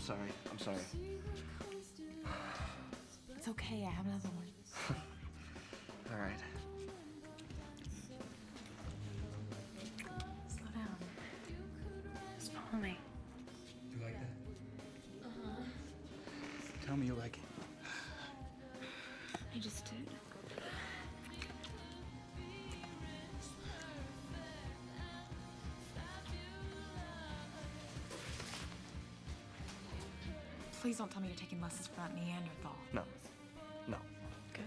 sorry. I'm sorry. It's okay, I have another one. All right. Slow down. Just follow me. You like that? Tell me you like it. I just did. Please don't tell me you're taking lessons from that Neanderthal. No. No. Good.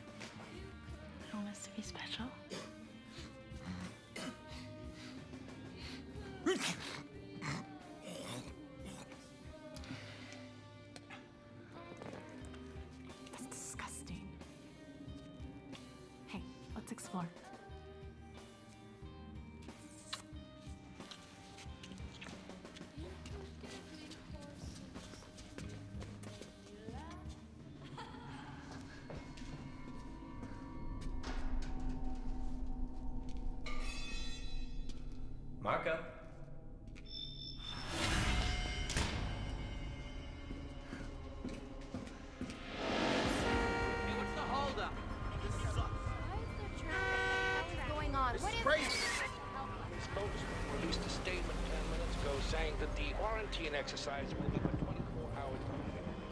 I want us to be special. That's disgusting. Hey, let's explore. Marco. Hey, what's the holdup? This sucks. Why is there traffic? What is going on? This What is is crazy. this? Spokesman released a statement 10 minutes ago saying that the quarantine exercise will be for 24 hours.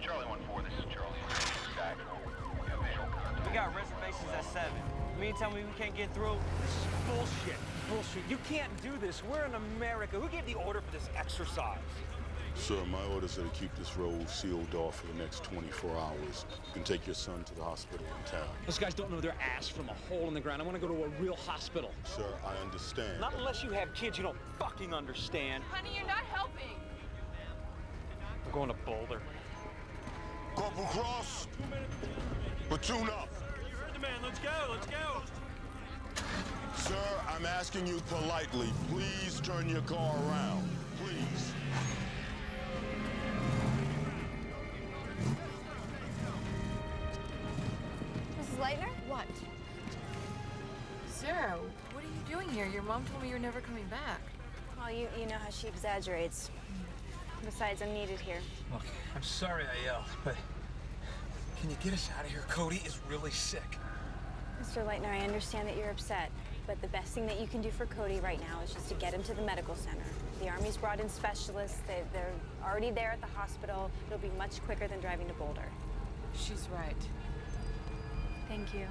Charlie 1-4, this is Charlie. Back. We have visual contact. We got reservations at 7. You mean tell me we can't get through? This is bullshit. Bullshit. You can't do this. We're in America. Who gave the order for this exercise? Sir, my orders are to keep this road sealed off for the next 24 hours. You can take your son to the hospital in town. Those guys don't know their ass from a hole in the ground. I want to go to a real hospital. Sir, I understand. Not unless you have kids you don't fucking understand. Honey, you're not helping. We're going to Boulder. Corporal Cross, platoon up. You heard the man. Let's go. Let's go. Sir, I'm asking you politely, please turn your car around. Please. Mrs. Leitner? What? Sarah, what are you doing here? Your mom told me you're never coming back. Well, you know how she exaggerates. Besides, I'm needed here. Look, I'm sorry I yelled, but can you get us out of here? Cody is really sick. Mr. Leitner, I understand that you're upset, but the best thing that you can do for Cody right now is just to get him to the medical center. The Army's brought in specialists. They're already there at the hospital. It'll be much quicker than driving to Boulder. She's right. Thank you.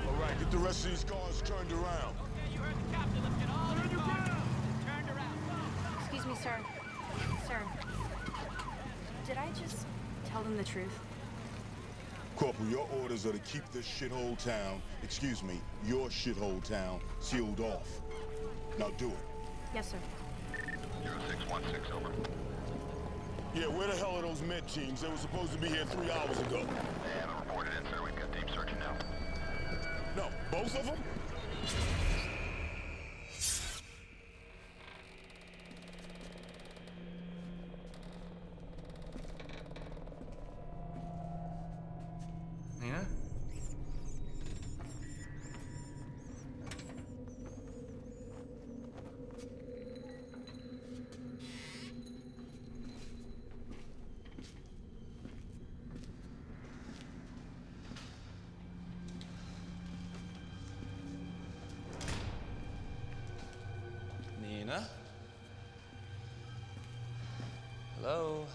All right, get the rest of these cars turned around. Okay, you heard the captain. Let's get all the cars turned around. Excuse me, sir. Sir, did I just tell them the truth? Corporal, your orders are to keep this shithole town, excuse me, your shithole town, sealed off. Now do it. Yes, sir. 0616, over. Yeah, where the hell are those med teams? They were supposed to be here 3 hours ago. They haven't reported in, sir. We've got deep searching now. No, both of them? Nina? Nina? Hello?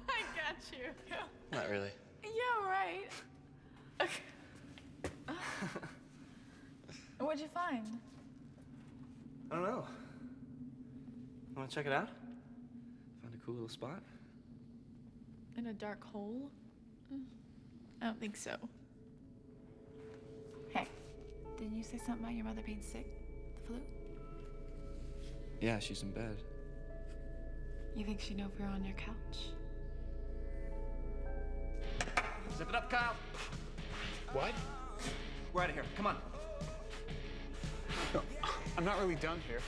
I got you. Not really. Yeah, right. What'd you find? I don't know. Want to check it out? Find a cool little spot? In a dark hole? I don't think so. Hey, didn't you say something about your mother being sick? The flu? Yeah, she's in bed. You think she'd know if we were on your couch? Zip it up, Kyle. What? We're out of here. Come on. I'm not really done here.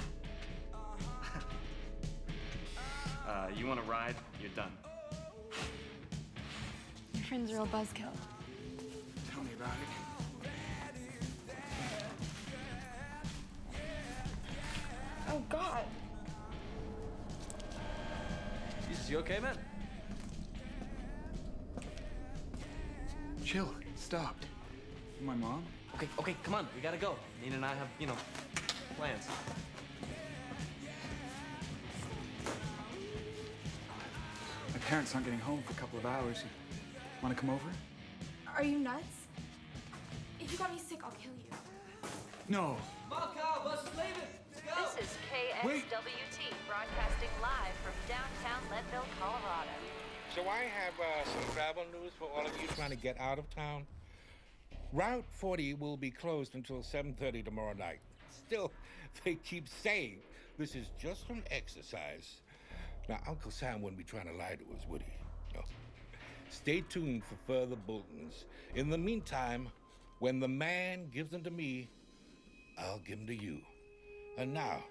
You want to ride? You're done. Your friend's a real buzzkill. Tell me about it. Oh, God. Jesus, you okay, man? Chill. It stopped. My mom? Okay, come on. We gotta go. Nina and I have, plans. My parents aren't getting home for a couple of hours. Want to come over? Are you nuts? If you got me sick, I'll kill you. No. Come on, Kyle. Bus is leaving. Let's go. This is KXWT, broadcasting live from downtown Leadville, Colorado. So I have some travel news for all of you trying to get out of town. Route 40 will be closed until 7:30 tomorrow night. Still, they keep saying this is just an exercise. Now, Uncle Sam wouldn't be trying to lie to us, would he? No. Stay tuned for further bulletins. In the meantime, when the man gives them to me, I'll give them to you. And now,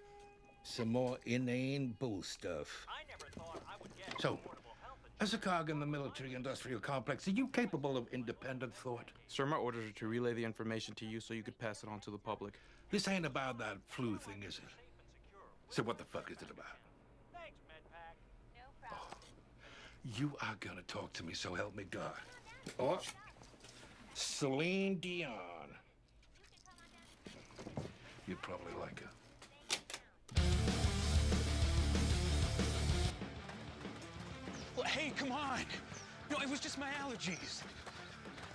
some more inane bull stuff. I never thought I would get So, as a cog in the military-industrial complex, are you capable of independent thought? Sir, my orders are to relay the information to you so you could pass it on to the public. This ain't about that flu thing, is it? So what the fuck is it about? Thanks, MedPack. No problem. You are gonna talk to me, so help me God. Or Celine Dion. You'd probably like her. Well, hey, come on. No, it was just my allergies.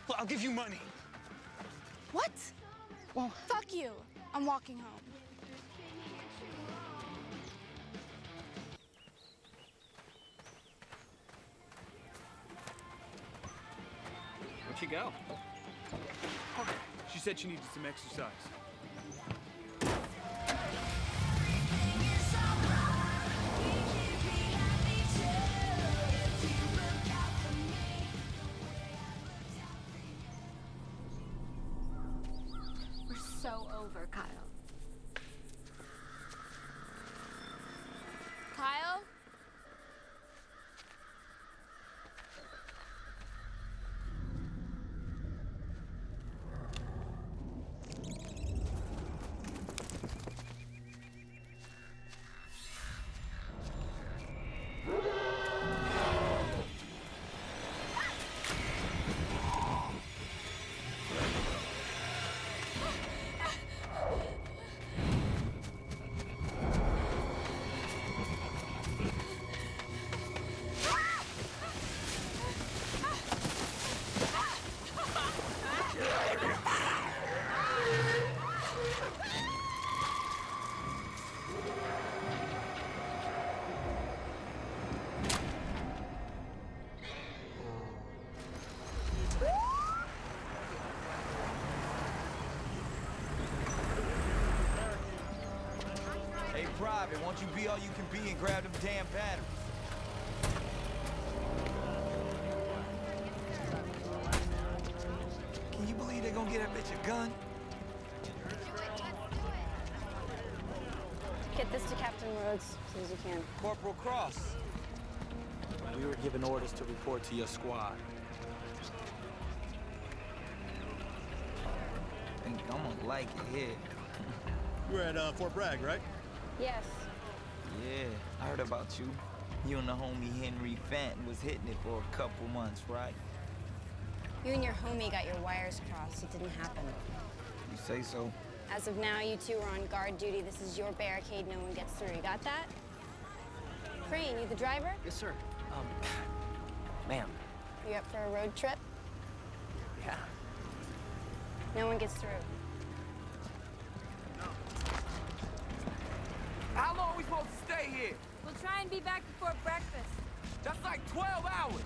Well, I'll give you money. What? Well, fuck you. I'm walking home. Where'd she go? She said she needed some exercise. We're so over, Kyle. Kyle? Hey, Private, won't you be all you can be and grab them damn batteries? Can you believe they're gonna get that bitch a gun? Get this to Captain Rhodes as soon as you can. Corporal Cross. We were given orders to report to your squad. Think I'm gonna like it here. You're at Fort Bragg, right? Yes. Yeah, I heard about you. You and the homie Henry Fenton was hitting it for a couple months, right? You and your homie got your wires crossed. It didn't happen. You say so. As of now, you two are on guard duty. This is your barricade. No one gets through. You got that? Crane, you the driver? Yes, sir. Ma'am. You up for a road trip? Yeah. No one gets through. How long are we supposed to stay here? We'll try and be back before breakfast. That's like 12 hours.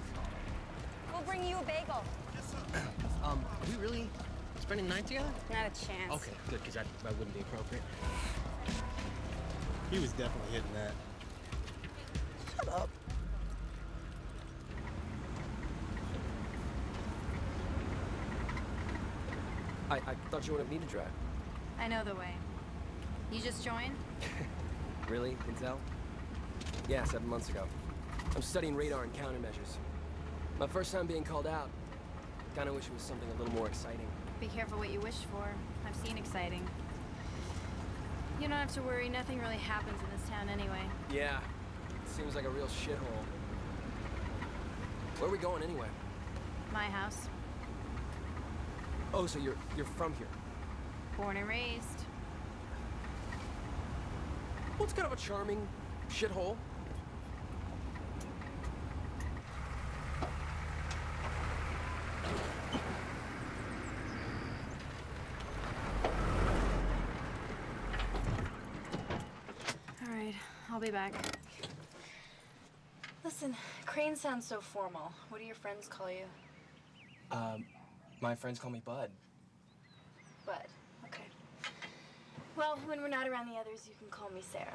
We'll bring you a bagel. Are we really spending the night together? Not a chance. Okay, good, because that wouldn't be appropriate. He was definitely hitting that. Shut up. I thought you wanted me to drive. I know the way. You just joined? Really, Intel? Yeah, 7 months ago. I'm studying radar and countermeasures. My first time being called out. Kinda wish it was something a little more exciting. Be careful what you wish for. I've seen exciting. You don't have to worry, nothing really happens in this town anyway. Yeah, it seems like a real shithole. Where are we going anyway? My house. Oh, so you're from here? Born and raised. Well, it's kind of a charming shithole. All right, I'll be back. Listen, Crane sounds so formal. What do your friends call you? My friends call me Bud. Bud. Okay. Well, when we're not around the others, you can call me Sarah.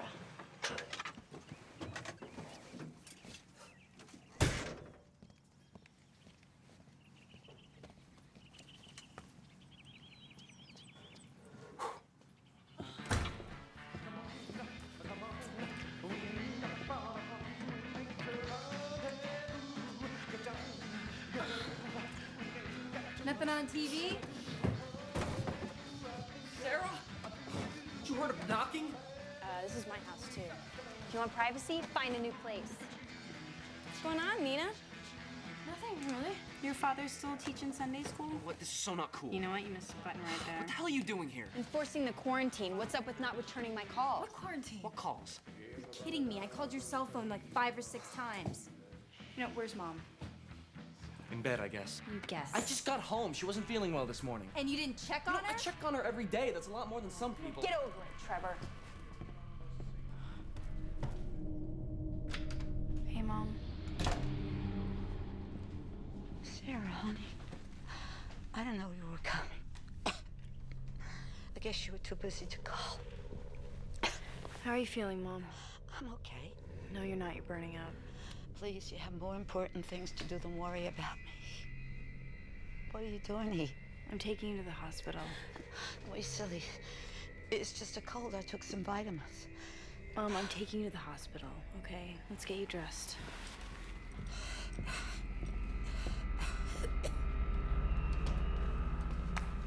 Nothing on TV? Sarah? You heard of knocking? This is my house, too. If you want privacy, find a new place. What's going on, Nina? Nothing, really. Your father's still teaching Sunday school? What? This is so not cool. You know what? You missed a button right there. What the hell are you doing here? Enforcing the quarantine. What's up with not returning my calls? What quarantine? What calls? You're kidding me. I called your cell phone like 5 or 6 times. You know, where's Mom? In bed, I guess. You guess. I just got home. She wasn't feeling well this morning. And you didn't check on her? I check on her every day. That's a lot more than some people. Get over it, Trevor. Hey, Mom. Sarah, honey. I didn't know you were coming. I guess you were too busy to call. How are you feeling, Mom? I'm okay. No, you're not. You're burning out. Please, you have more important things to do than worry about me. What are you doing here? I'm taking you to the hospital. Wait, silly. It's just a cold. I took some vitamins. Mom, I'm taking you to the hospital, okay? Let's get you dressed.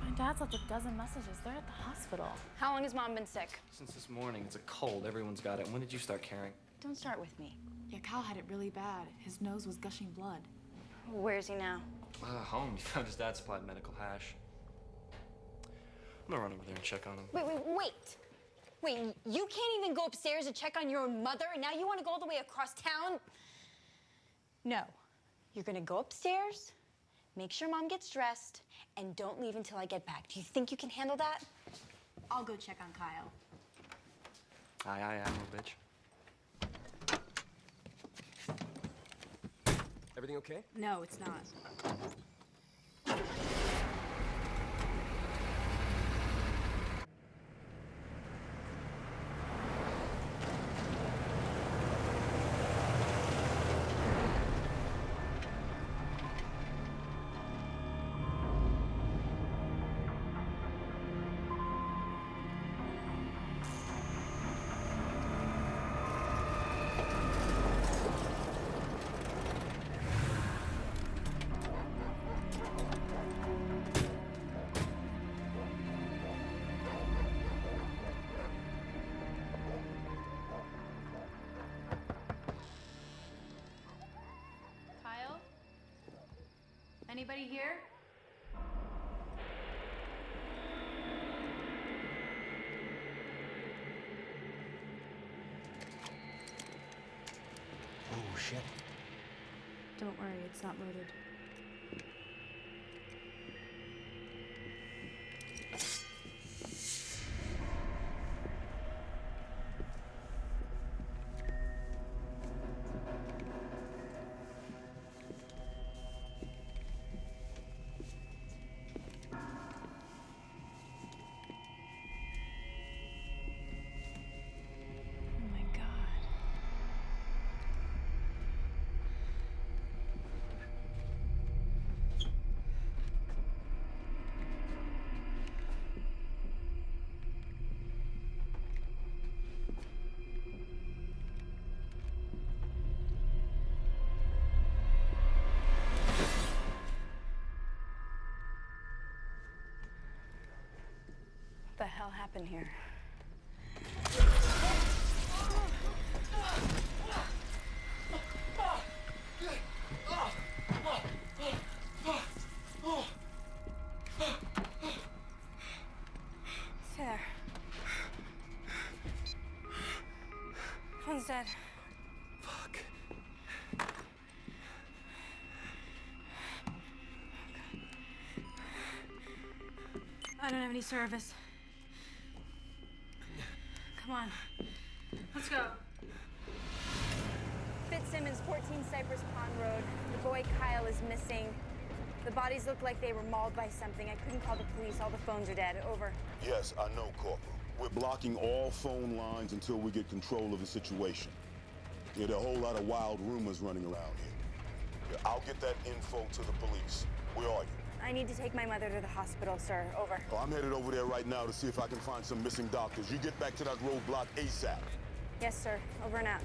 My dad's left a dozen messages. They're at the hospital. How long has Mom been sick? Since this morning, it's a cold. Everyone's got it. When did you start caring? Don't start with me. Yeah, Kyle had it really bad. His nose was gushing blood. Where's he now? Home. He found his dad supplied medical hash. I'm gonna run over there and check on him. Wait, you can't even go upstairs to check on your own mother, and now you want to go all the way across town? No. You're gonna go upstairs, make sure Mom gets dressed, and don't leave until I get back. Do you think you can handle that? I'll go check on Kyle. Aye, little bitch. Everything okay? No, it's not. Anybody here? Oh, shit. Don't worry, it's not loaded. hell happened here? Stay there. Phone's dead. Fuck. I don't have any service. Come on. Let's go. Fitzsimmons, 14 Cypress Pond Road. The boy Kyle is missing. The bodies look like they were mauled by something. I couldn't call the police. All the phones are dead. Over. Yes, I know, Corporal. We're blocking all phone lines until we get control of the situation. Yeah, there are a whole lot of wild rumors running around here. Yeah, I'll get that info to the police. Where are you? I need to take my mother to the hospital, sir. Over. Oh, I'm headed over there right now to see if I can find some missing doctors. You get back to that roadblock ASAP. Yes, sir. Over and out.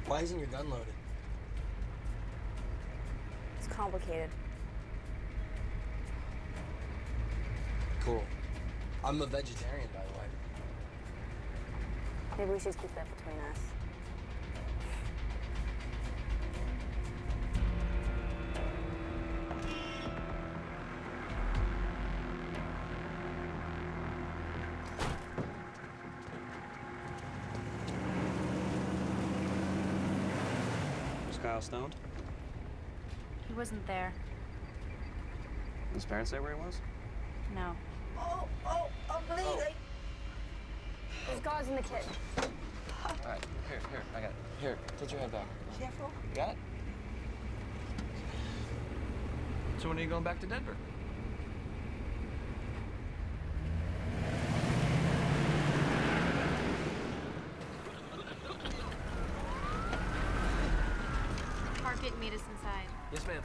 Why isn't your gun loaded? It's complicated. Cool. I'm a vegetarian, by the way. Maybe we should keep that between us. Was Kyle stoned? He wasn't there. Did his parents say where he was? No. I'm bleeding. There's gauze in the kit. All right, here, I got it. Here, tilt your head back. Careful. You got it? So when are you going back to Denver? Park it and meet us inside. Yes, ma'am.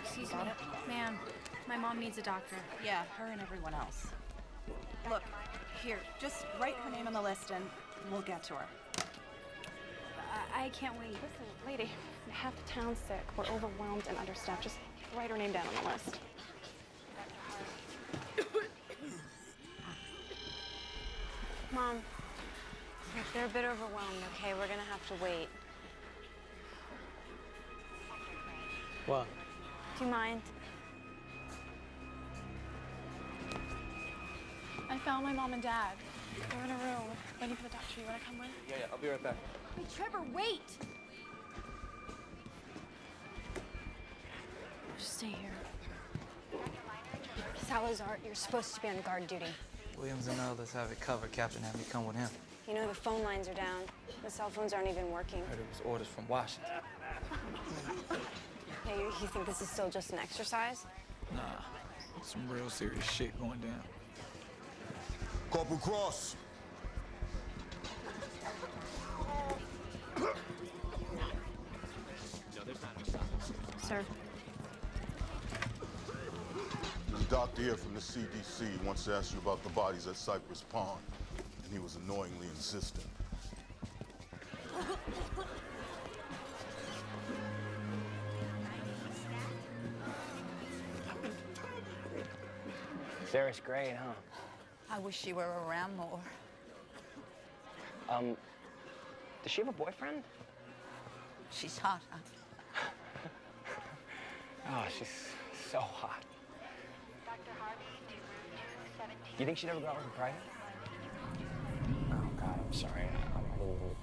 Excuse me, ma'am. My mom needs a doctor. Yeah, her and everyone else. Look, here, just write her name on the list and we'll get to her. I can't wait. Listen, lady, half the town's sick. We're overwhelmed and understaffed. Just write her name down on the list. Mom, look, they're a bit overwhelmed, okay? We're gonna have to wait. What? Do you mind? I found my mom and dad. They're in a room waiting for the doctor. You wanna come with? Yeah, I'll be right back. Hey, Trevor, wait! Just stay here. Salazar, you're supposed to be on guard duty. Williams and others have it covered. Captain had me come with him. You know, the phone lines are down. The cell phones aren't even working. Heard it was orders from Washington. Yeah, you think this is still just an exercise? Nah, some real serious shit going down. Corporal Cross. Sir. The doctor here from the CDC wants to ask you about the bodies at Cypress Pond, and he was annoyingly insistent. Sarah's great, huh? I wish she were around more. Does she have a boyfriend? She's hot, huh? Oh, she's so hot. You think she'd ever go out with a private? Oh, God, I'm sorry. I didn't even...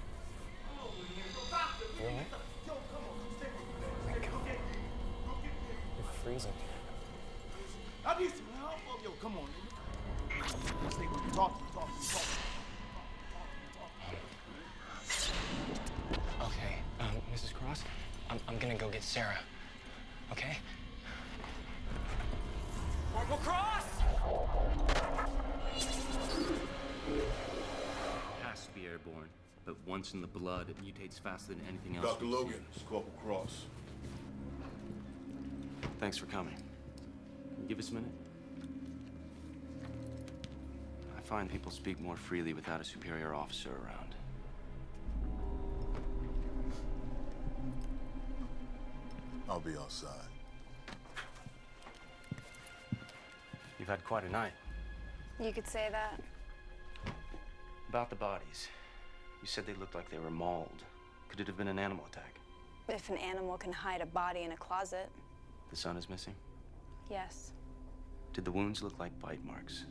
You all right? Thank God. You're freezing. I need some help. Oh, yo, come on, nigga. Stay with me. Talk to me. Okay, Mrs. Cross, I'm gonna go get Sarah. Okay? Corporal Cross! airborne, but once in the blood, it mutates faster than anything else. Dr. Logan, it's Corporal Cross. Thanks for coming. Give us a minute. I find people speak more freely without a superior officer around. I'll be outside. You've had quite a night. You could say that. About the bodies. You said they looked like they were mauled. Could it have been an animal attack? If an animal can hide a body in a closet, The son is missing? yes. Did the wounds look like bite marks?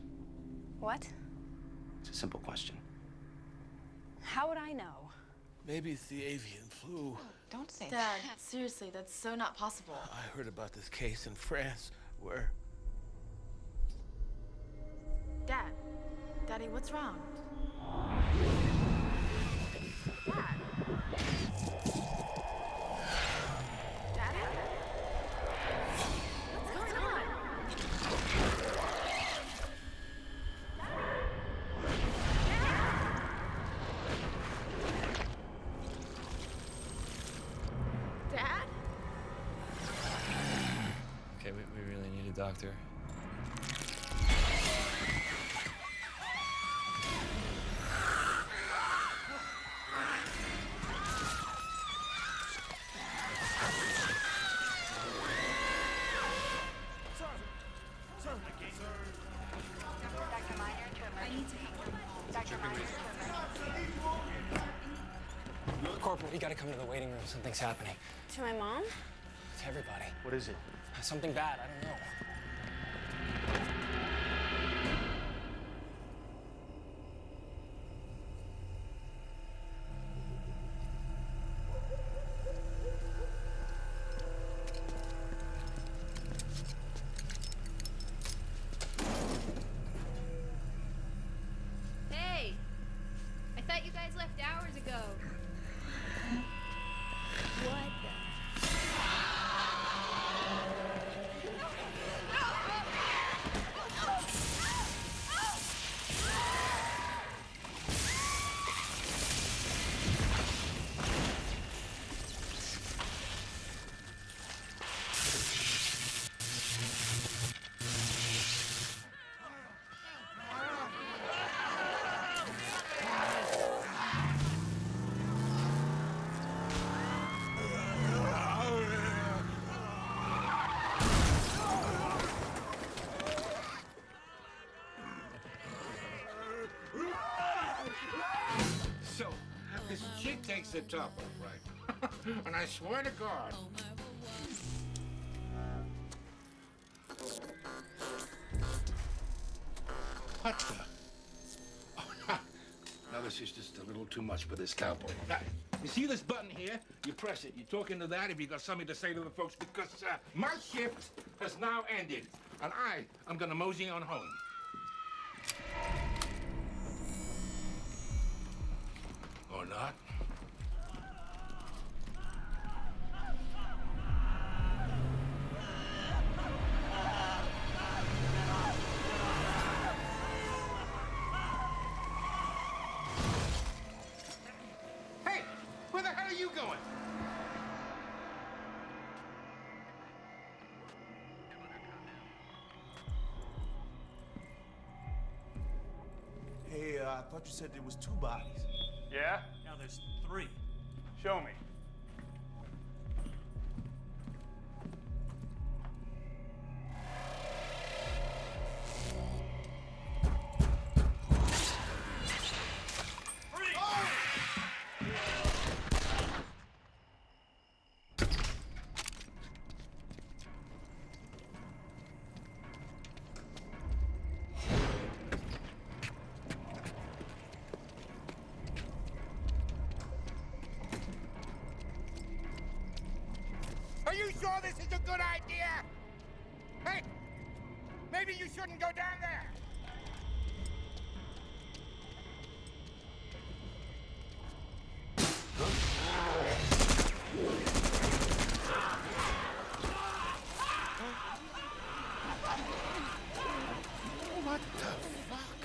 What? It's a simple question. How would I know? Maybe it's the avian flu. Don't say Dad, seriously, that's so not possible. I heard about this case in France where... Dad. Daddy, what's wrong? Dad. Daddy? What's going on? Dad? Okay, we really need a doctor. Corporal, you gotta come to the waiting room. Something's happening. To my mom? To everybody. What is it? Something bad, I don't know. Hey! I thought you guys left hours ago. What the? So, this chick takes the top off, right? And I swear to God. What the? Oh, now this is just a little too much for this cowboy. Now, you see this button here? You press it. You talk into that if you got something to say to the folks, because my shift has now ended, and I am gonna mosey on home. Or not? Hey, where the hell are you going? Hey, I thought you said there was 2 bodies. Yeah? Now there's 3. Show me. Are you sure this is a good idea? Hey, maybe you shouldn't go down there. What the fuck?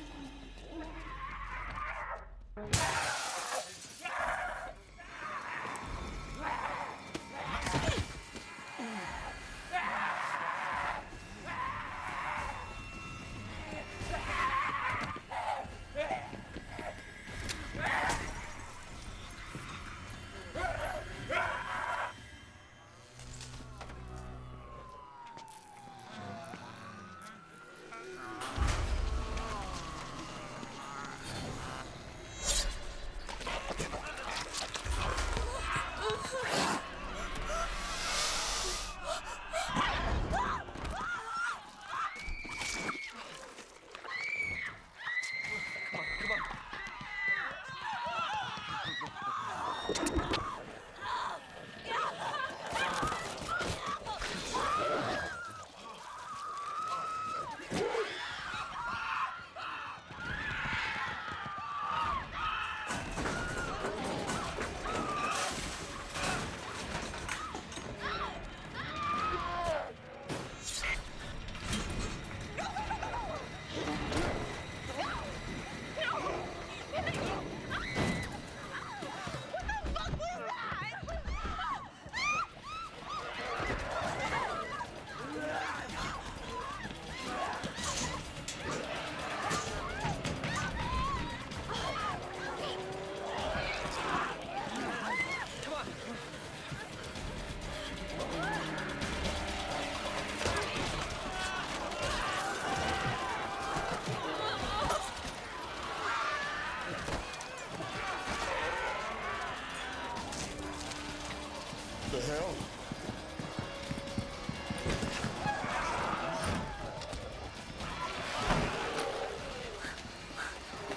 the hell?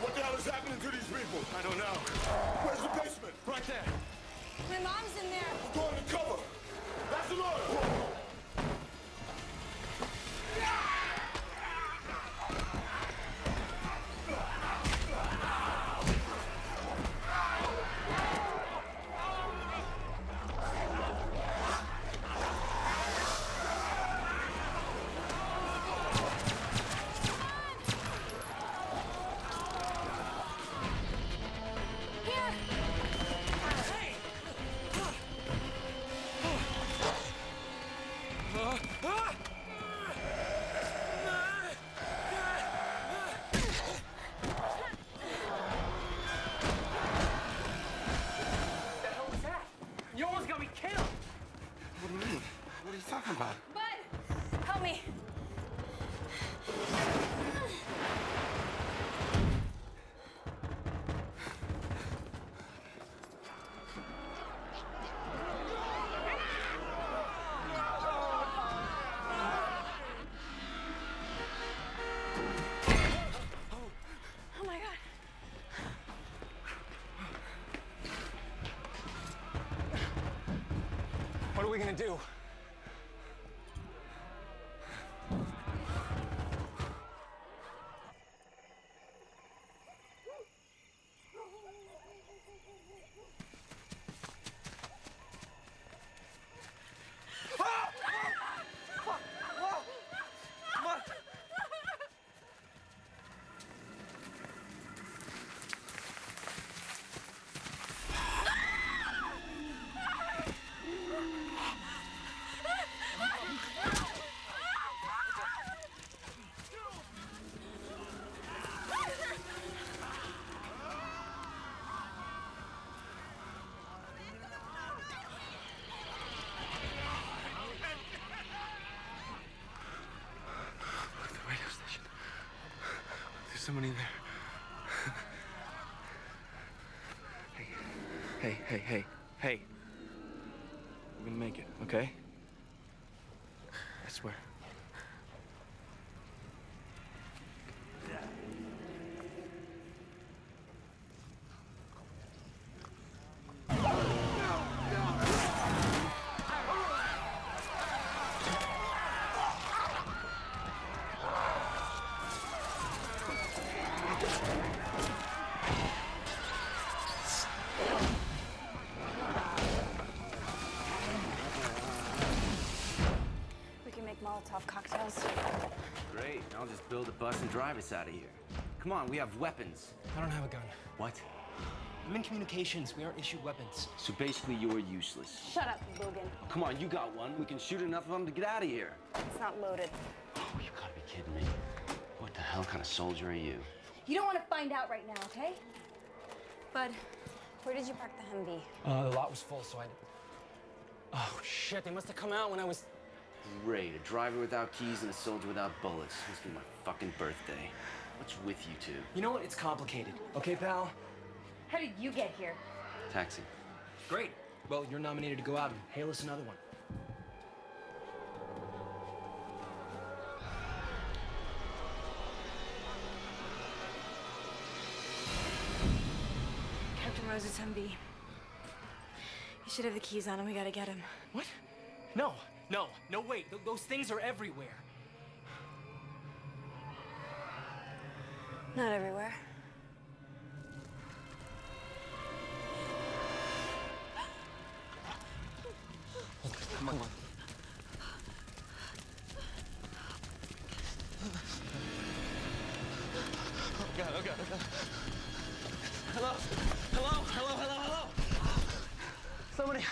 What the hell is happening to these people? I don't know. Where's the basement? Right there. My mom's in there. We're going to cover. That's an order. Talking about? Bud, help me. Oh my God. What are we gonna do? Somebody there. Hey. We're gonna make it, okay? I swear. Molotov cocktails. Great. I'll just build a bus and drive us out of here. Come on, we have weapons. I don't have a gun. What? I'm in communications. We aren't issued weapons. So basically, you're useless. Shut up, Logan. Come on, you got one. We can shoot enough of them to get out of here. It's not loaded. Oh, you gotta be kidding me. What the hell kind of soldier are you? You don't want to find out right now, okay? Bud, where did you park the Humvee? The lot was full, so I... Oh, shit. They must have come out when I was... Great. A driver without keys and a soldier without bullets. Must be my fucking birthday. What's with you two? You know what? It's complicated. Okay, pal? How did you get here? Taxi. Great. Well, you're nominated to go out and hail us another one. Captain Rose's Humvee. You should have the keys on him. We gotta get him. What? No, wait. Those things are everywhere. Not everywhere. Come on. Oh God. Hello. Somebody.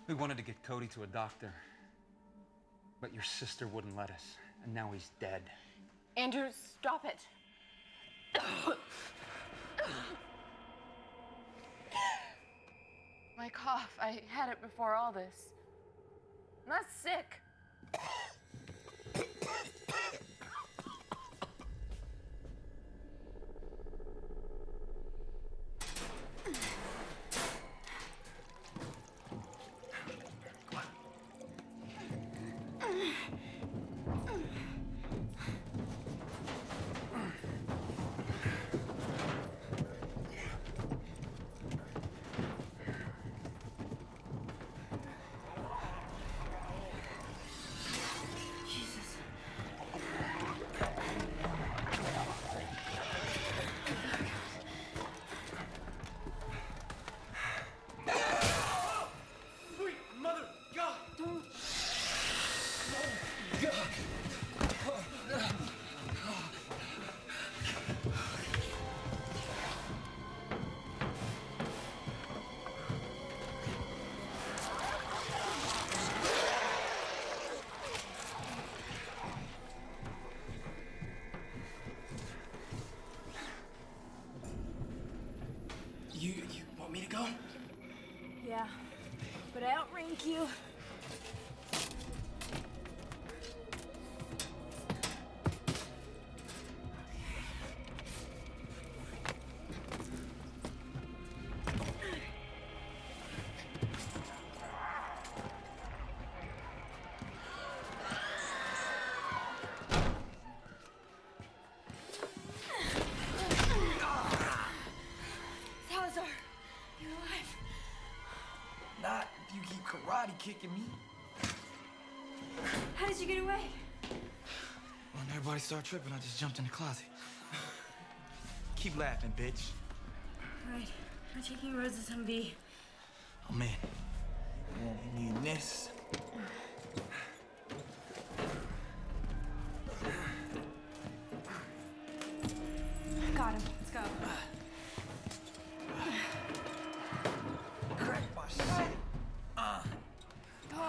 We wanted to get Cody to a doctor, but your sister wouldn't let us, and now he's dead. Andrew, stop it. My cough, I had it before all this. I'm not sick. You want me to go? Yeah, but I outrank you. Salazar, you're alive. Not if you keep karate kicking me. How did you get away? When everybody started tripping, I just jumped in the closet. Keep laughing, bitch. All right, I'm taking Rose's Humvee. Oh, man. We need this. Got him. Let's go. Crack my shit. Go.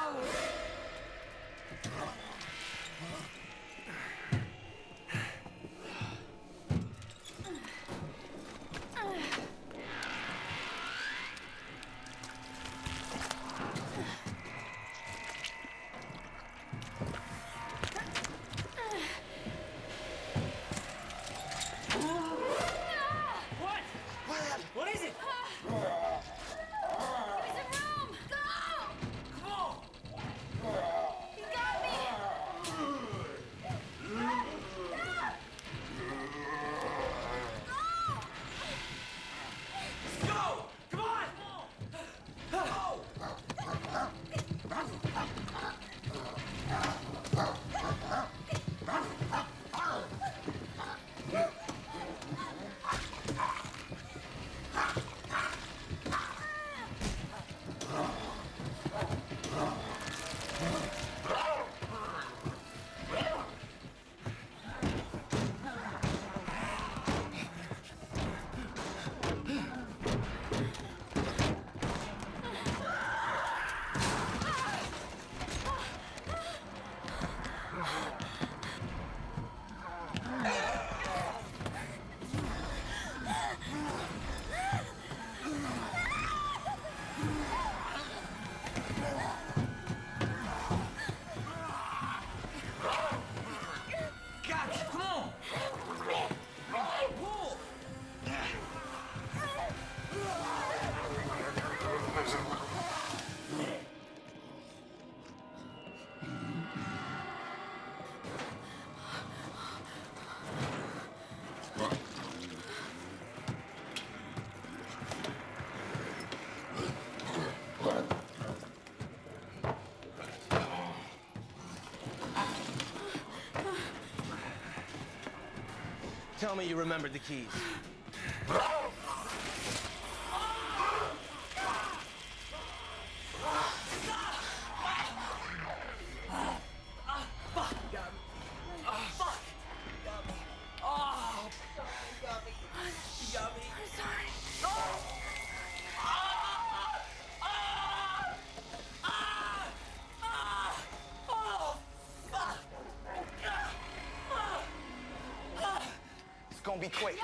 What is it? There's a room. Go. Come on. He got me. Go! Come on! Tell me you remembered the keys. quick.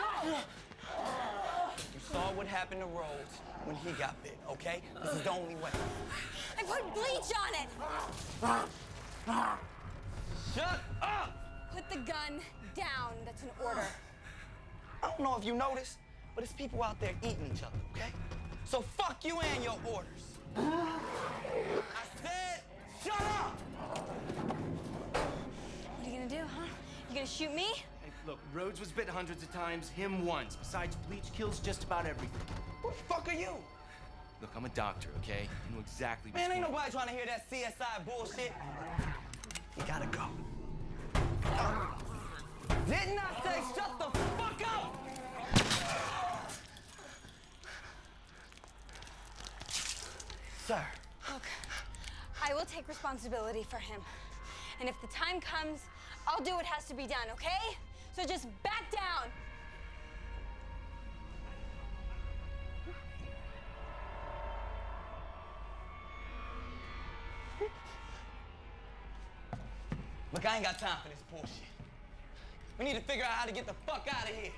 You saw what happened to Rhodes when he got bit, okay? This is the only way. I put bleach on it! Shut up! Put the gun down. That's an order. I don't know if you noticed, but there's people out there eating each other, okay? So fuck you and your orders. I said, shut up! What are you gonna do, huh? You gonna shoot me? Hey, look, Rhodes was bit hundreds of times, him once. Besides, bleach kills just about everything. Who the fuck are you? Look, I'm a doctor, okay? I know exactly what's Man, ain't going on. nobody trying to hear that CSI bullshit. You gotta go. Didn't I say shut the fuck up? Sir. Look, I will take responsibility for him. And if the time comes, I'll do what has to be done, okay? So just back down. Look, I ain't got time for this bullshit. We need to figure out how to get the fuck out of here.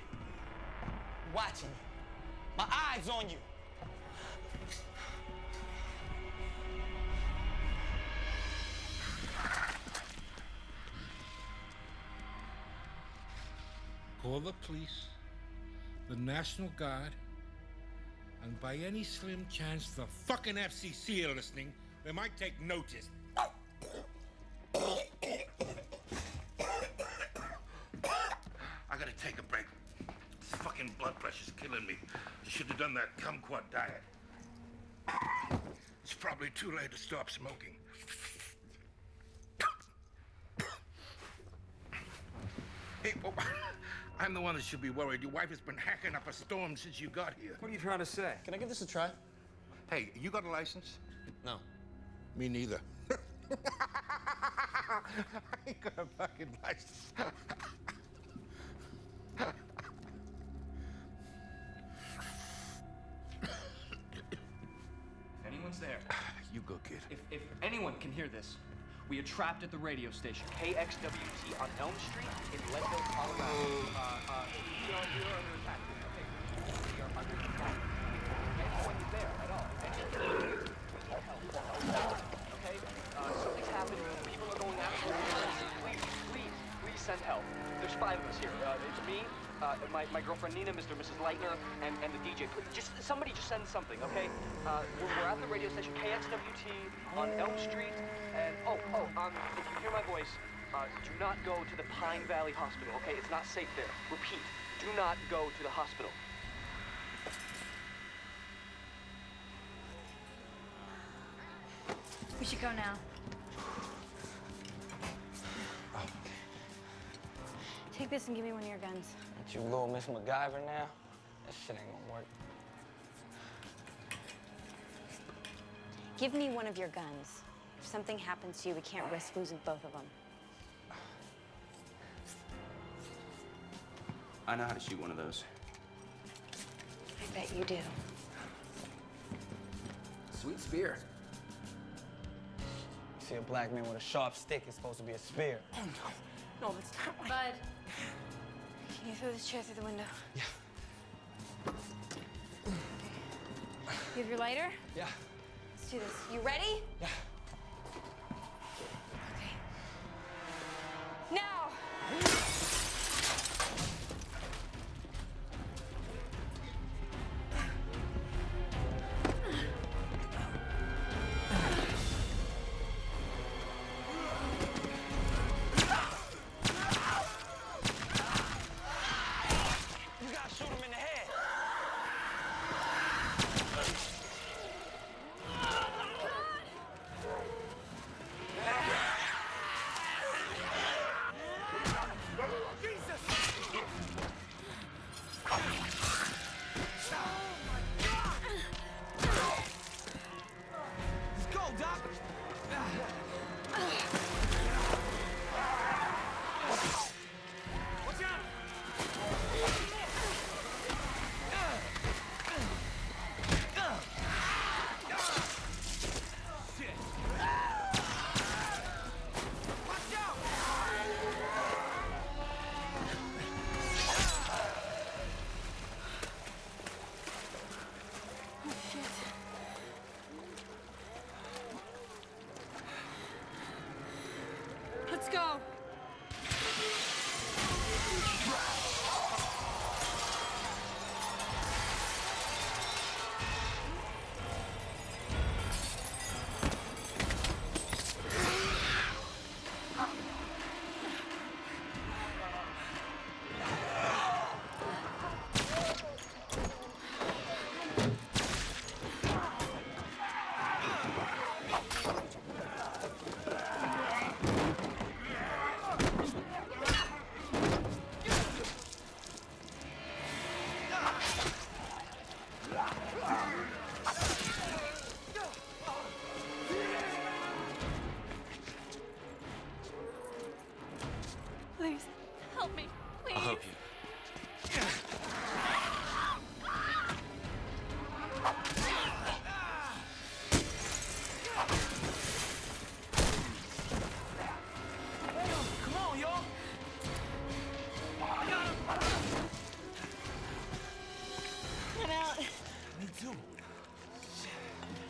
I'm watching you. My eyes on you. Call the police, the National Guard, and by any slim chance the fucking FCC are listening, they might take notice. I gotta take a break. This fucking blood pressure's killing me. I should have done that kumquat diet. It's probably too late to stop smoking. Hey, oh, I'm the one that should be worried. Your wife has been hacking up a storm since you got here. What are you trying to say? Can I give this a try? Hey, you got a license? No. Me neither. I ain't got a fucking license. If anyone's there. You go, kid. If anyone can hear this, we are trapped at the radio station, KXWT on Elm Street in Leadville, Colorado. We are under attack. Okay. We are under attack. Anyone is there at all? Okay? Something's happened. People are going after us. Please send help. There's 5 of us here. It's me, my girlfriend Nina, Mr. and Mrs. Leitner, and the DJ. Please, somebody just send something, okay? We're at the radio station KXWT on Elm Street, and if you hear my voice, do not go to the Pine Valley Hospital, okay? It's not safe there. Repeat, do not go to the hospital. We should go now. Take this and give me one of your guns. Ain't you little Miss MacGyver now? That shit ain't gonna work. Give me one of your guns. If something happens to you, we can't risk losing both of them. I know how to shoot one of those. I bet you do. Sweet spear. See a black man with a sharp stick is supposed to be a spear. Oh, no. No, that's not right. Bud, can you throw this chair through the window? Yeah. You have your lighter? Yeah. Let's do this. You ready? Yeah. Okay. Now!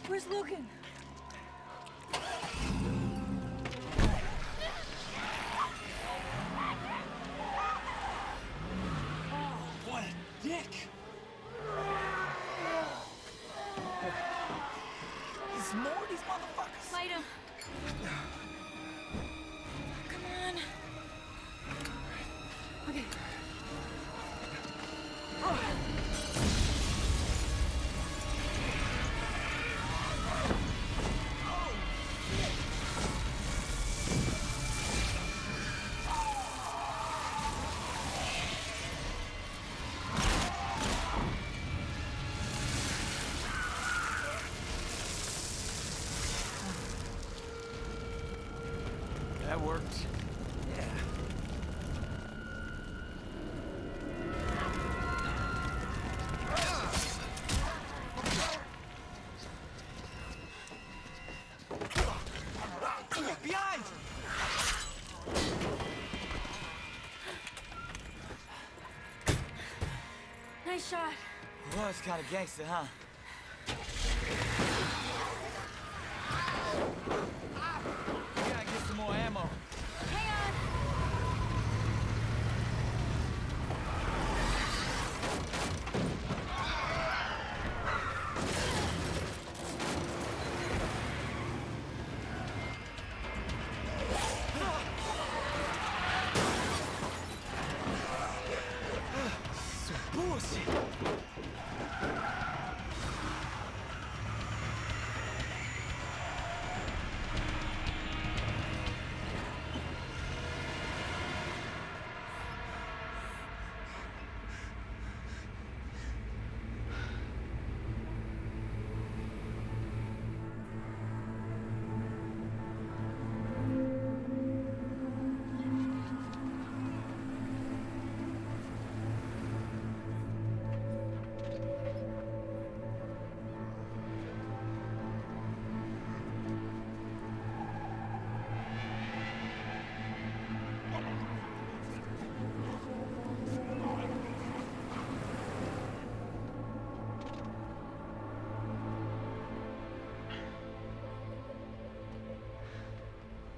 Where's Logan? What a dick! There's more of these motherfuckers. Light him. Come on. Okay. That worked. Yeah. Behind! Nice shot. Well, it's kind of gangster, huh? We gotta get some more ammo. Hang on. Some bullshit.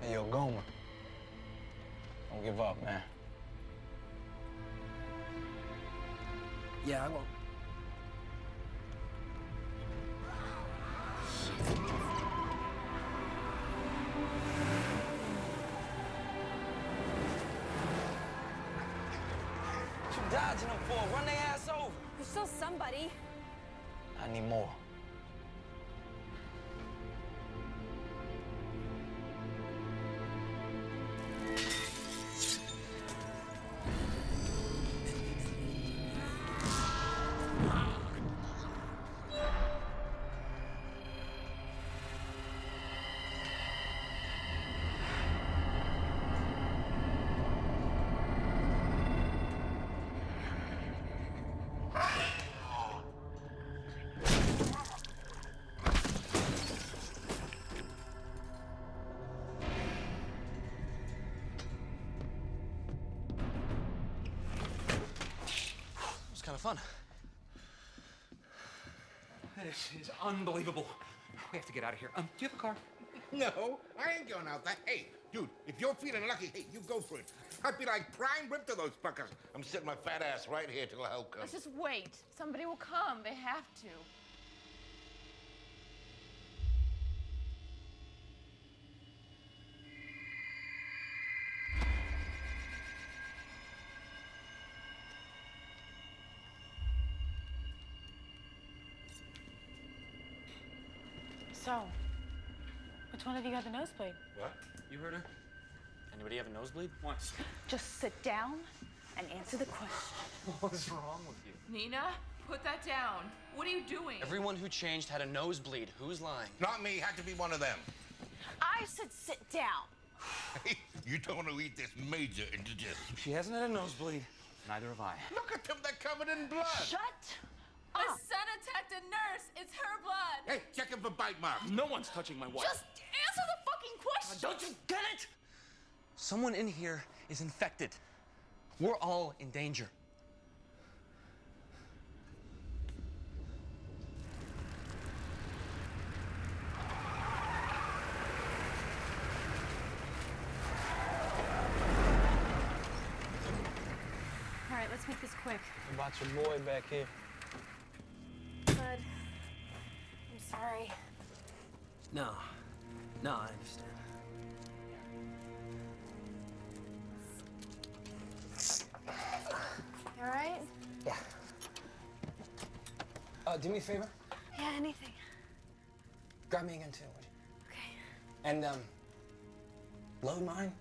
Hey, yo, Gomer. Don't give up, man. Yeah, I won't. What you dodging them for? Run their ass over. You're still somebody. I need more. Kind of fun. This is unbelievable. We have to get out of here. Do you have a car? No, I ain't going out there. Hey, dude, if you're feeling lucky, hey, you go for it. I'd be like prime rib to those fuckers. I'm sitting my fat ass right here till help comes. Let's just wait. Somebody will come. They have to. So, which one of you got the nosebleed? What? You heard her? Anybody have a nosebleed? What? Just sit down and answer the question. What is wrong with you? Nina, put that down. What are you doing? Everyone who changed had a nosebleed. Who's lying? Not me, had to be one of them. I said sit down. Hey, you don't want to eat this major indigestion. She hasn't had a nosebleed. Neither have I. Look at them, they're covered in blood. Shut My son attacked a nurse. It's her blood. Hey, check him for bite marks. No one's touching my wife. Just answer the fucking question. Don't you get it? Someone in here is infected. We're all in danger. make this quick. What about your boy back here? Bud, I'm sorry. No. No, I understand. You all right? Yeah. Do me a favor. Yeah, anything. Grab me again too, would you? Okay. And load mine.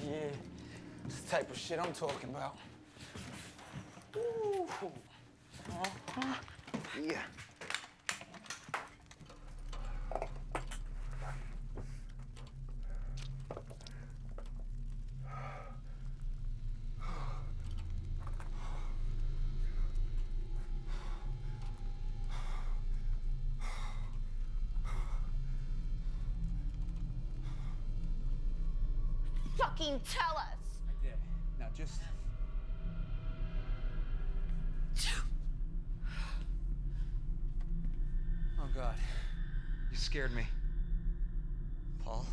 Yeah, this type of shit I'm talking about. Ooh. Yeah. Fucking tell us! I did. Now just... Oh, God. You scared me. Paul?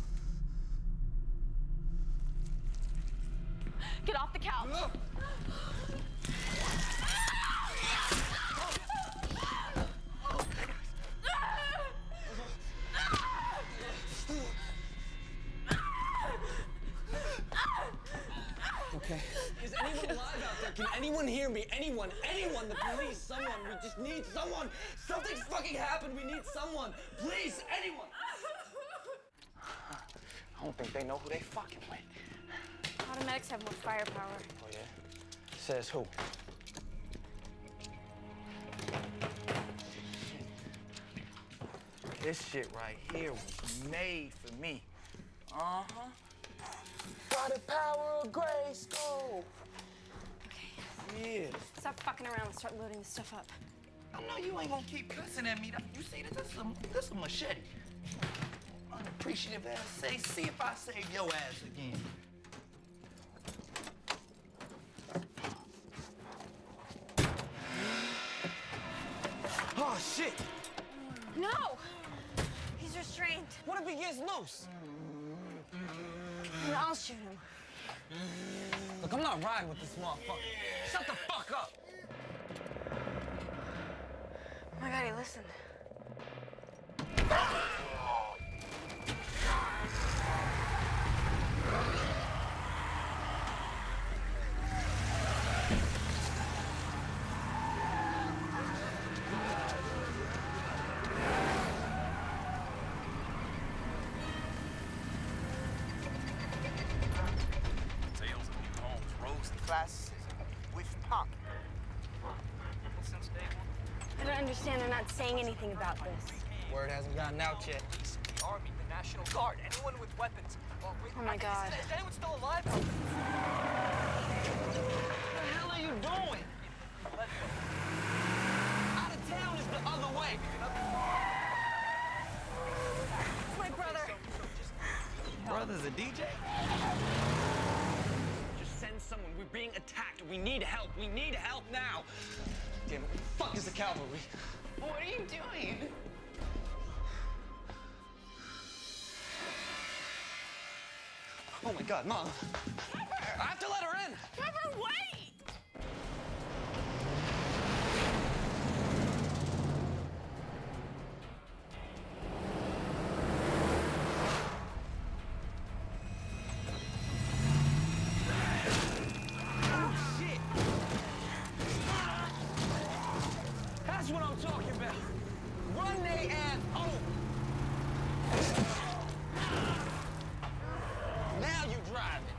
Get off the couch. Okay. Is anyone alive out there? Can anyone hear me? Anyone, the police, someone. We just need someone. Something's fucking happened. We need someone. Please, anyone. I don't think they know who they fucking with. Automatics have more firepower. Oh, yeah? Says who? This shit right here was made for me. Uh-huh. By the power of Grayskull. Okay. Yeah. Stop fucking around and start loading this stuff up. I know you ain't gonna keep cussing at me. You see, this is a machete. Unappreciative ass. See if I save your ass again. Oh, shit. No! He's restrained. What if he gets loose? I'll shoot him. Look, I'm not riding with this motherfucker. Shut the fuck up. Oh my God, he listened. I don't understand. They're not saying anything about this. Word hasn't gotten out yet. The Army, the National Guard, anyone with weapons. Oh my God. Is anyone still alive? What the hell are you doing? Out of town is the other way. It's my brother. Brother's a DJ? Just send someone. We're being attacked. We need help. We need help now. Damn it, what the fuck is the cavalry? What are you doing? Oh my God, Mom. I have to let her in. Trevor, wait! Oh, shit. That's what I'm talking about. Run they ass home. Now you driving.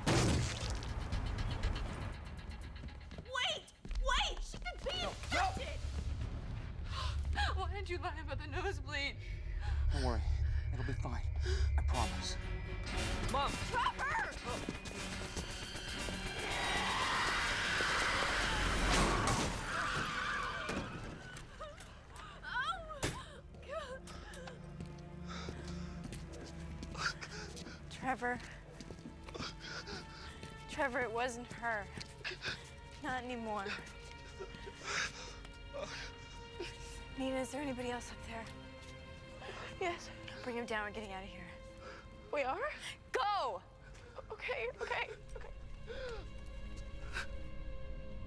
Wait! She could be infected! Why did you lie about the nosebleed? Don't worry. It'll be fine. I promise. Mom! Trevor! Trevor, it wasn't her. Not anymore. Nina, is there anybody else up there? Yes. Bring him down. We're getting out of here. We are? Go! Okay.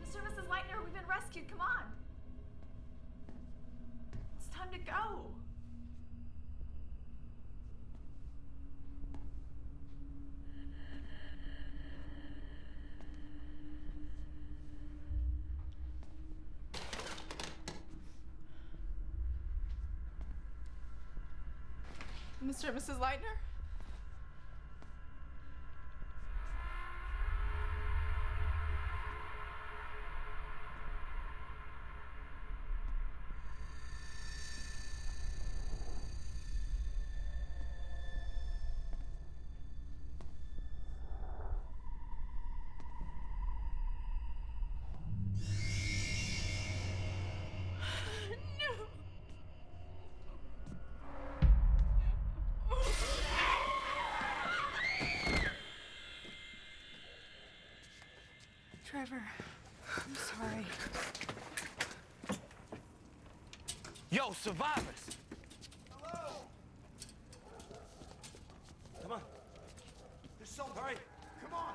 Mr. and Mrs. Leitner, we've been rescued. Come on. It's time to go. Mr. and Mrs. Leitner? Trevor, I'm sorry. Yo, survivors! Come on. There's something. All right, come on.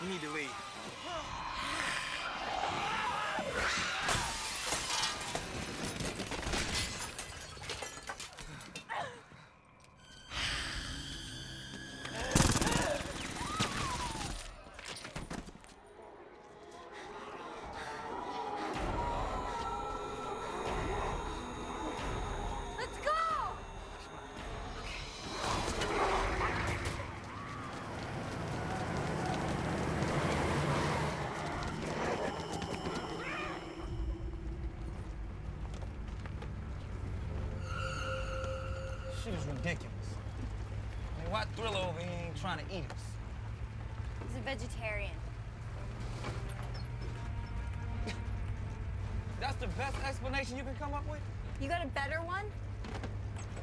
You need to leave. Let's go! Shit is ridiculous. I mean, why Thriller over here ain't trying to eat us? He's a vegetarian. That's the best explanation you can come up with? You got a better one?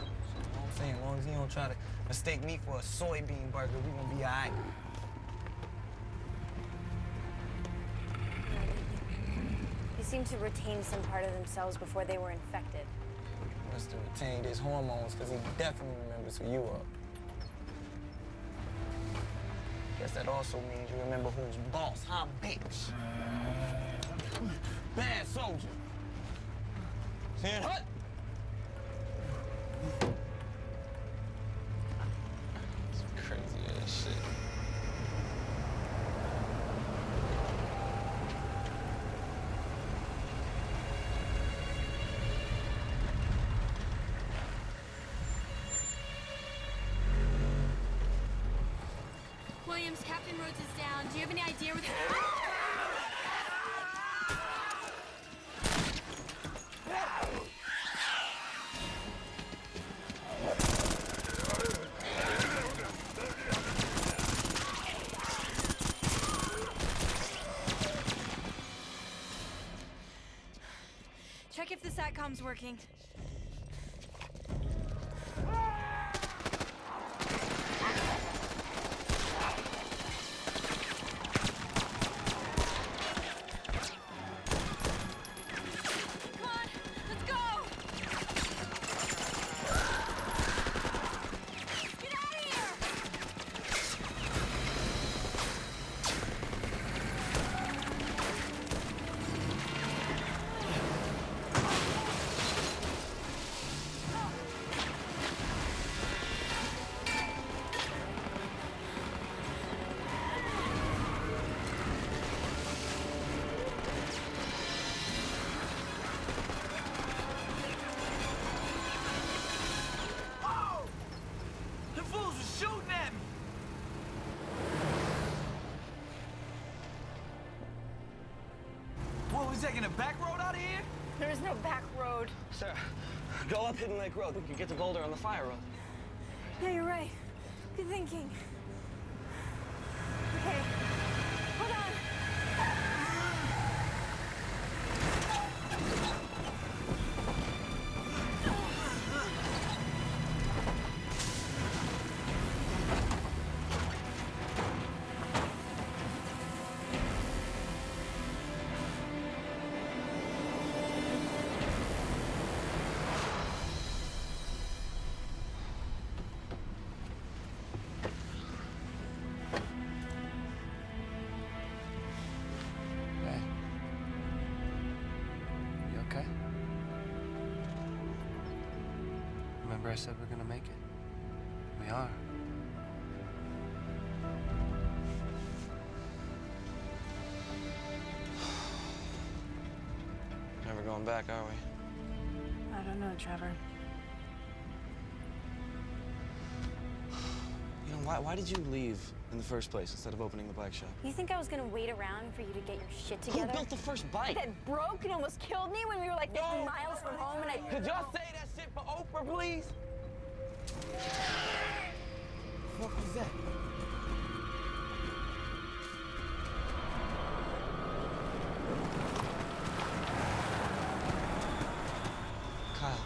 All I'm saying, as long as he don't try to mistake me for a soybean burger, we gonna be all right. They seem to retain some part of themselves before they were infected. Must have retained his hormones, because he definitely remembers who you are. Guess that also means you remember who's boss, huh, bitch? Bad soldier. Saying hut. Some crazy ass shit. Williams, Captain Rhodes is down. Do you have any idea where Check if the SATCOM's working. taking a back road out of here? There is no back road. Sarah, go up Hidden Lake Road. We can get to Boulder on the fire road. Yeah, you're right. Good thinking. Okay, hold on. Okay. Remember I said we're gonna make it? We are. Never going back, are we? I don't know, Trevor. You know, why did you leave in the first place instead of opening the bike shop? You think I was gonna wait around for you to get your shit together? Who built the first bike? That broke and almost killed me when we were like 50 miles from home and I... Could y'all say that shit for Oprah, please? What was that? Kyle.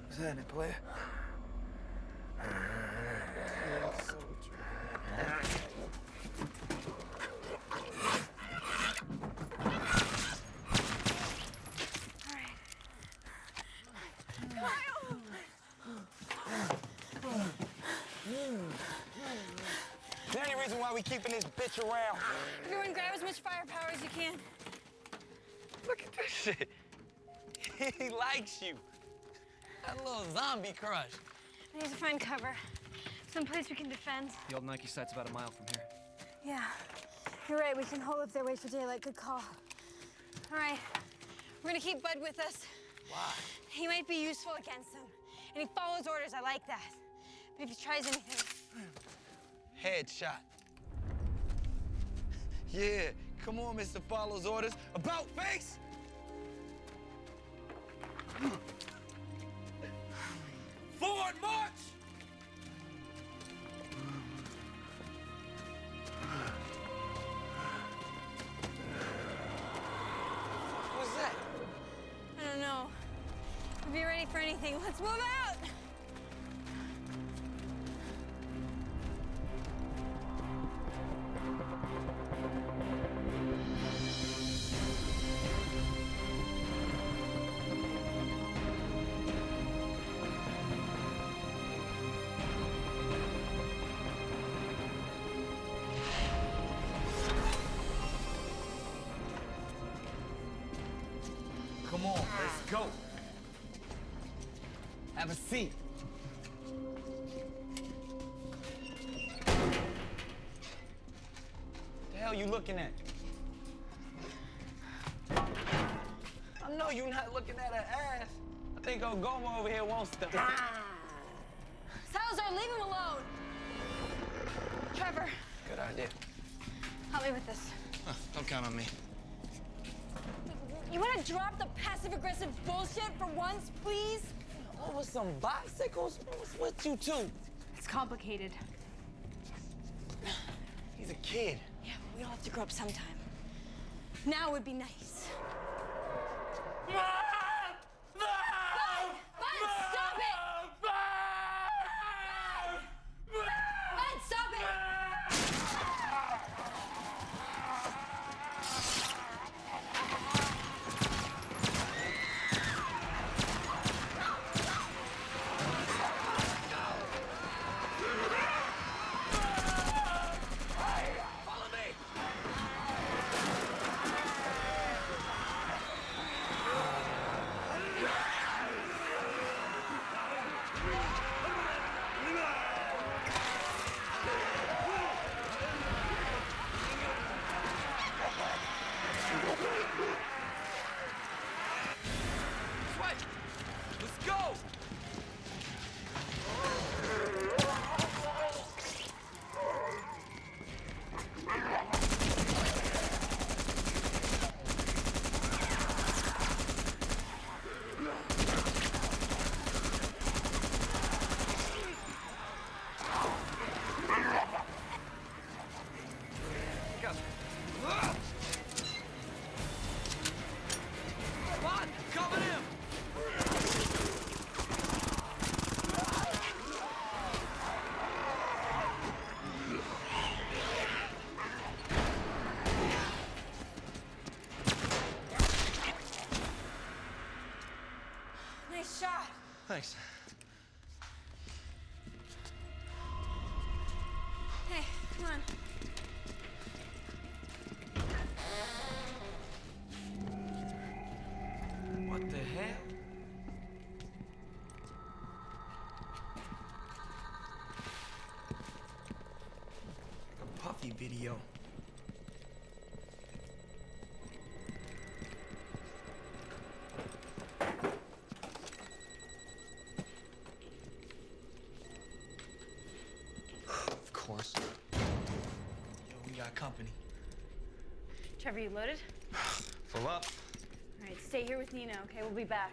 What's happening, player? The only reason why we keeping this bitch around. Everyone grab as much firepower as you can. Look at this shit. He likes you. That little zombie crush. I need to find cover. Someplace we can defend. The old Nike site's about a mile from here. Yeah, you're right. We can hole up there, wait for daylight. Good call. All right, we're gonna keep Bud with us. Why? He might be useful against them. And he follows orders, I like that. But if he tries anything... Headshot. Yeah, come on, Mr. Follows Orders. About face! Forward march! What's that? I don't know. We'll be ready for anything. Let's move out! Come on, let's go. Have a seat. The hell you looking at? I know you're not looking at her ass. I think Ogoma over here wants to. Salazar, leave him alone! Trevor, Good idea. help me with this. Don't count on me. You want to drop the passive-aggressive bullshit for once, please? Over some bicycles? What's with you two? It's complicated. He's a kid. Yeah, but we all have to grow up sometime. Now would be nice. Bud! Bud, stop it! Bud, stop it! Follow me! on. What the hell? Like a Puffy video. Of course. Yo, we got company. Trevor, you loaded? Full up. All right, stay here with Nina, okay? We'll be back.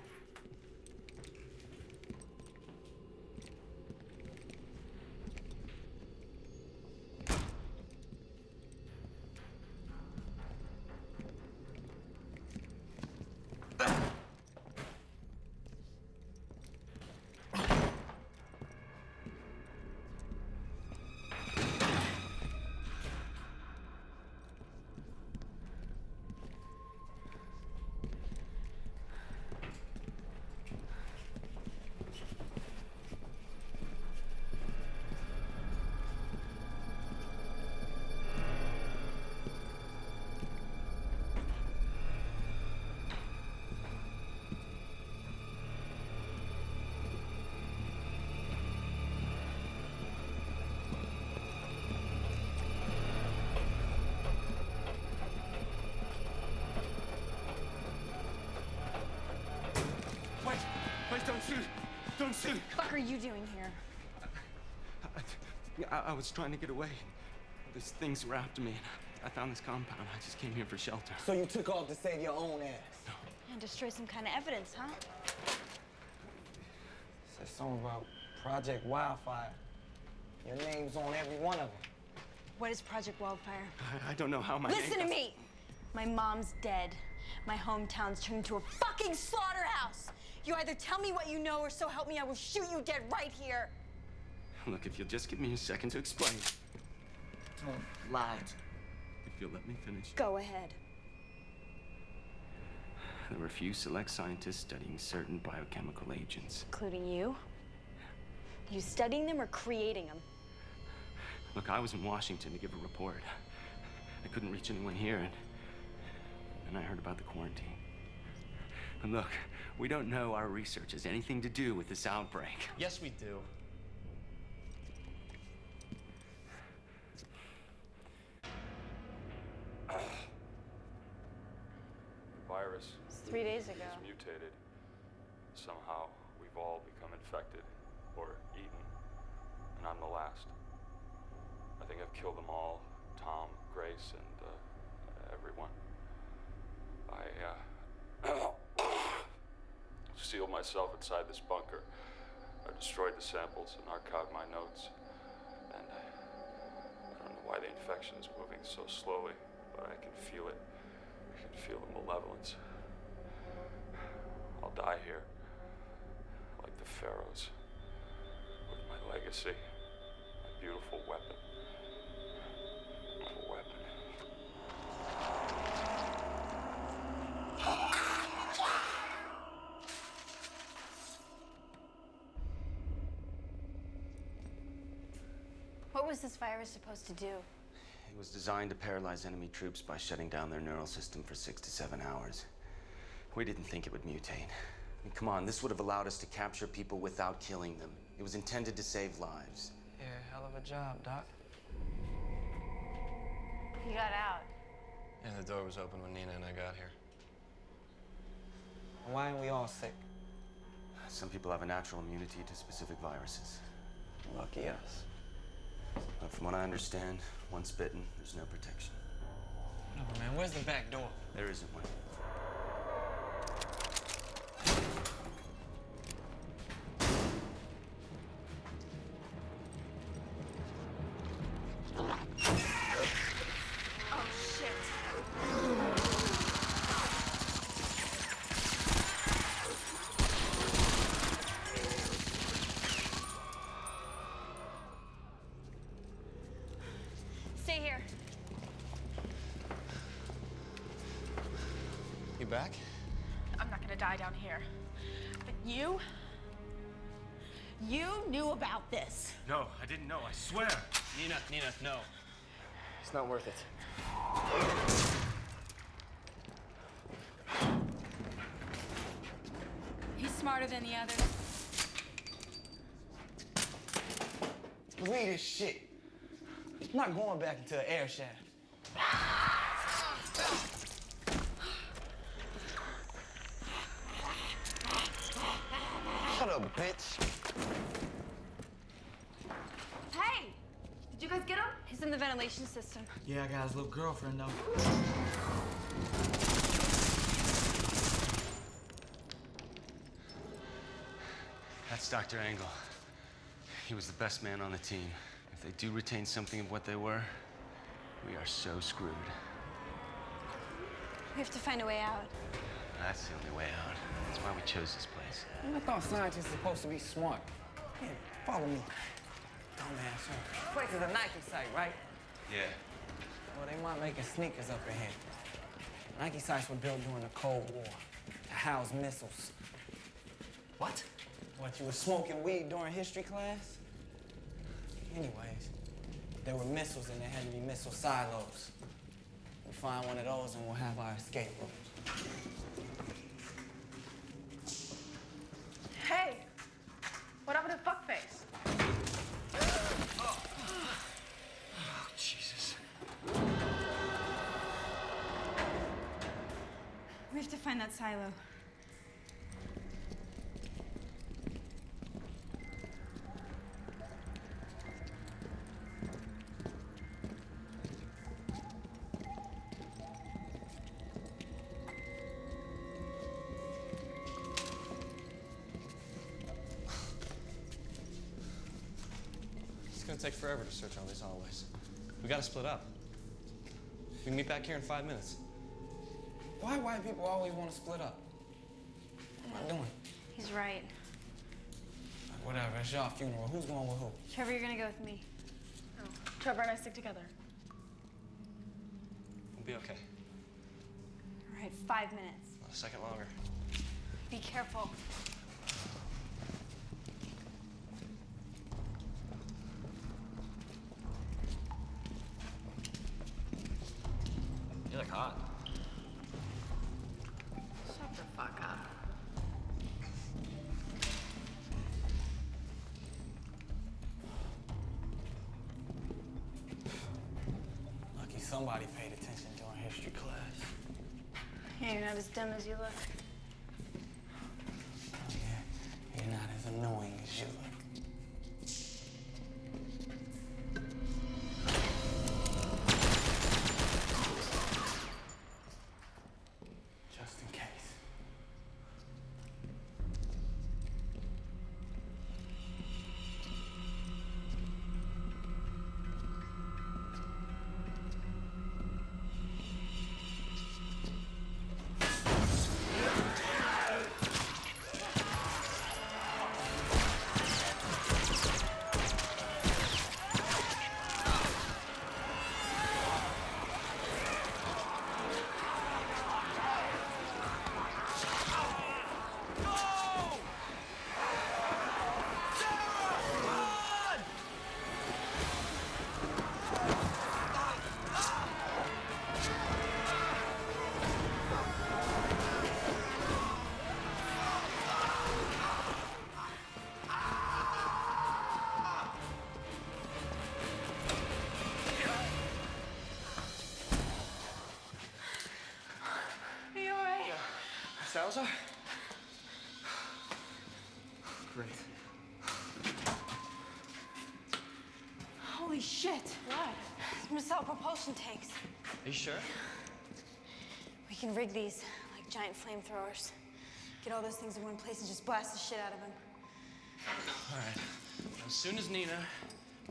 Wait, don't shoot! Don't shoot! What the fuck are you doing here? I was trying to get away. These things were after me, and I found this compound. I just came here for shelter. So you took off to save your own ass? And destroy some kind of evidence, huh? Said something about Project Wildfire. Your name's on every one of them. What is Project Wildfire? I don't know how my Listen name to me! My mom's dead. My hometown's turned into a fucking slaughterhouse! You either tell me what you know, or so help me, I will shoot you dead right here! Look, if you'll just give me a second to explain. Don't lie. If you'll let me finish. Go ahead. There were a few select scientists studying certain biochemical agents. Including you? You studying them or creating them? Look, I was in Washington to give a report. I couldn't reach anyone here, and I heard about the quarantine. And look, we don't know our research has anything to do with this outbreak. Yes, we do. The virus It's 3 days ago. is mutated. Somehow, we've all become infected or eaten, and I'm the last. I think I've killed them all, Tom, Grace, and everyone. I sealed myself inside this bunker. I destroyed the samples and archived my notes. And I don't know why the infection is moving so slowly, but I can feel it. I can feel the malevolence. I'll die here, like the pharaohs, with my legacy, my beautiful weapon. A weapon. What was this virus supposed to do? It was designed to paralyze enemy troops by shutting down their neural system for 6 to 7 hours. We didn't think it would mutate. I mean, come on, this would have allowed us to capture people without killing them. It was intended to save lives. Yeah, hell of a job, Doc. You got out. Yeah, the door was open when Nina and I got here. Why aren't we all sick? Some people have a natural immunity to specific viruses. Lucky us. But from what I understand, once bitten, there's no protection. Whatever, man. Where's the back door? There isn't one. Oh, shit. Stay here. You back? I'm not gonna die down here. But you knew about this. No, I didn't know, I swear. Nina, no. It's not worth it. He's smarter than the others. Read this shit. I'm not going back into an air shaft. Shut up, bitch. Hey! Did you guys get him? He's in the ventilation system. Yeah, I got his little girlfriend, though. That's Dr. Engel. He was the best man on the team. If they do retain something of what they were, we are so screwed. We have to find a way out. That's the only way out. That's why we chose this place. I thought scientists are supposed to be smart. Yeah, follow me. Dumbass. This place is a Nike site, right? Yeah. Well, they might make sneakers up in here. Nike sites were built during the Cold War to house missiles. What? What, you were smoking weed during history class? Anyways, there were missiles and there had to be missile silos. We'll find one of those and we'll have our escape route. Hey! What happened to Fuckface? Oh, Jesus. We have to find that silo. It's gonna take forever to search all these hallways. We gotta split up. We can meet back here in 5 minutes. Why white people always want to split up? What am I doing? He's right. Whatever, it's y'all funeral. Who's going with who? Trevor, you're gonna go with me. Oh. Trevor and I stick together. We'll be okay. All right, 5 minutes. Not a second longer. Be careful. You look hot. Shut the fuck up. Lucky somebody paid attention during history class. Yeah, you're not as dumb as you look. Oh, yeah, you're not as annoying as you look. Just in case. Salazar? Great. Holy shit. What? Missile propulsion tanks. Are you sure? We can rig these like giant flamethrowers. Get all those things in one place and just blast the shit out of them. All right. As soon as Nina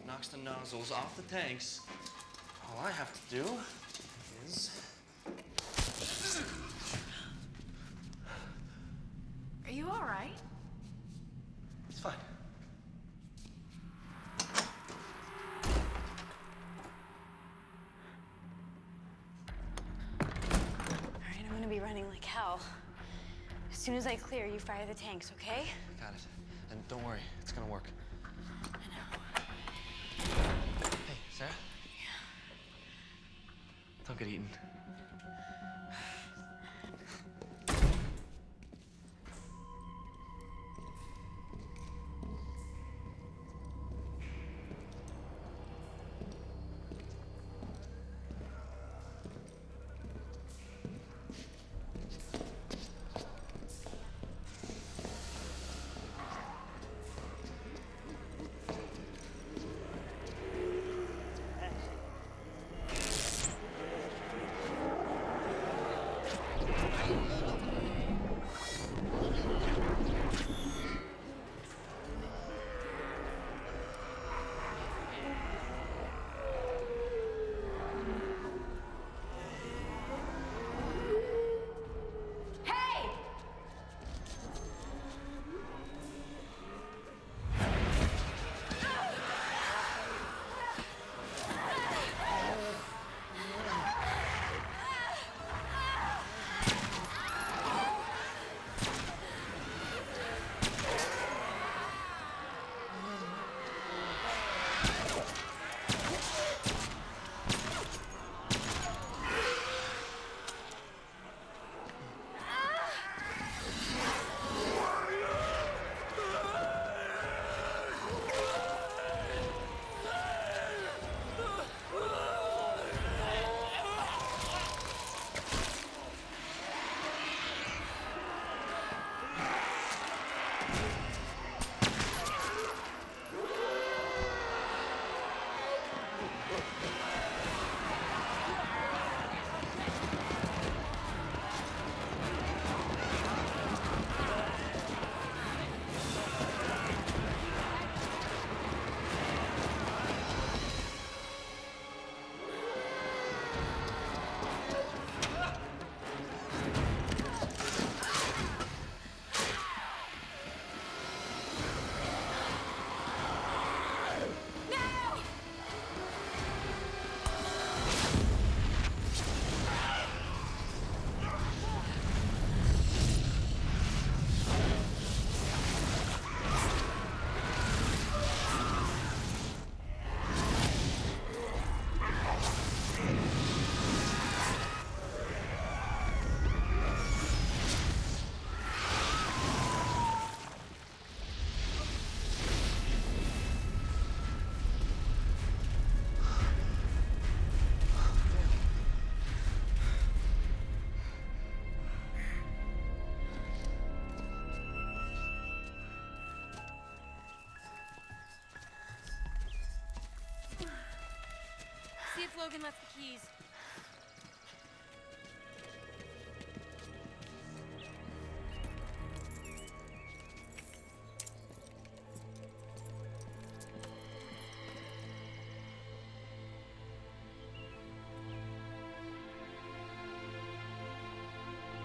knocks the nozzles off the tanks, all I have to do is... Are you all right? It's fine. All right, I'm gonna be running like hell. As soon as I clear, you fire the tanks, okay? Got it. And don't worry, it's gonna work. I know. Hey, Sarah? Yeah. Don't get eaten. See if Logan left the keys.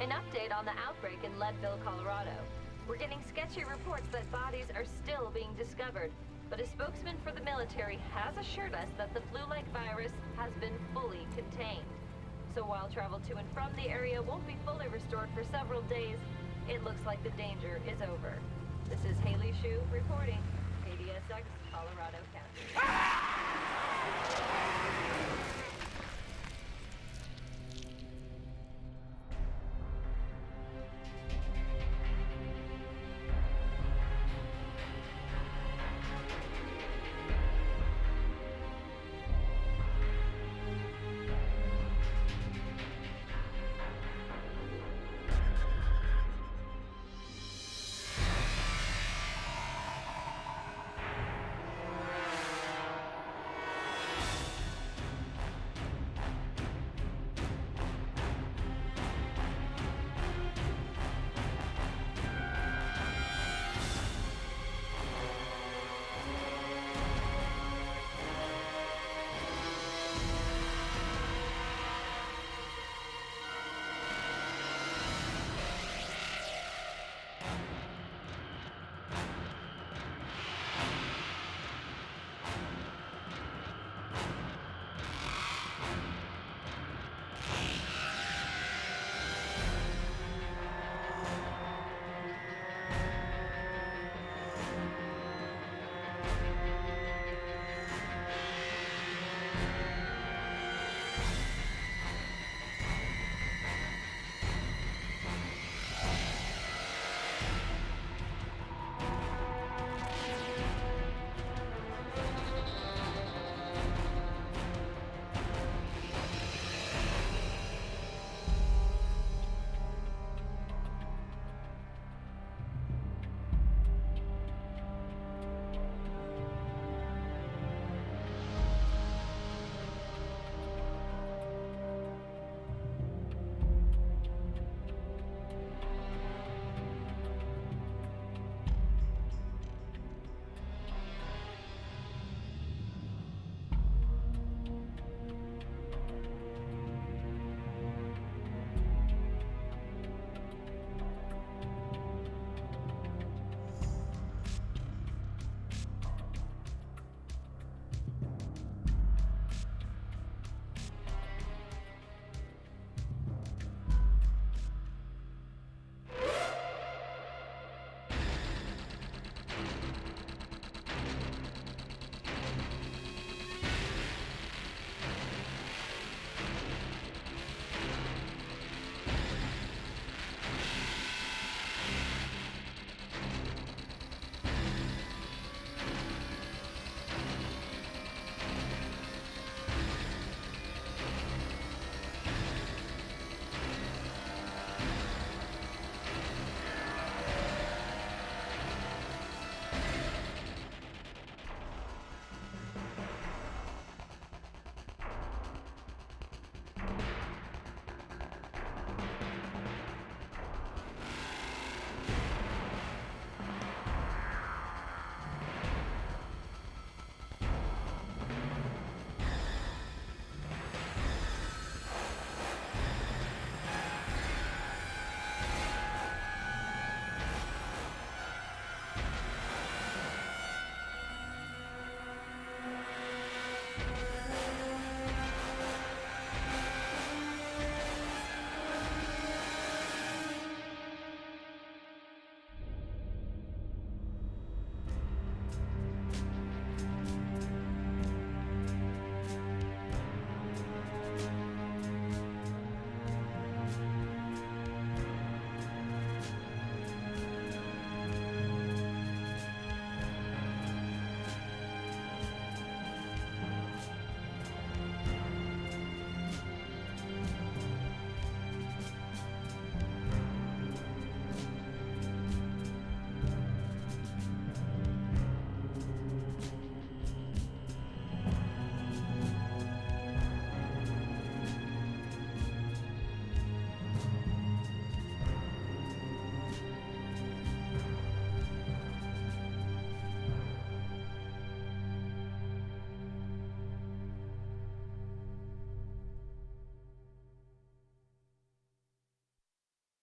An update on the outbreak in Leadville, Colorado. We're getting sketchy reports that bodies are still being discovered, but a spokesman for the military has assured us that the flu-like virus has been fully contained. So while travel to and from the area won't be fully restored for several days, it looks like the danger is over. This is Haley Shue reporting, KDSX, Colorado County.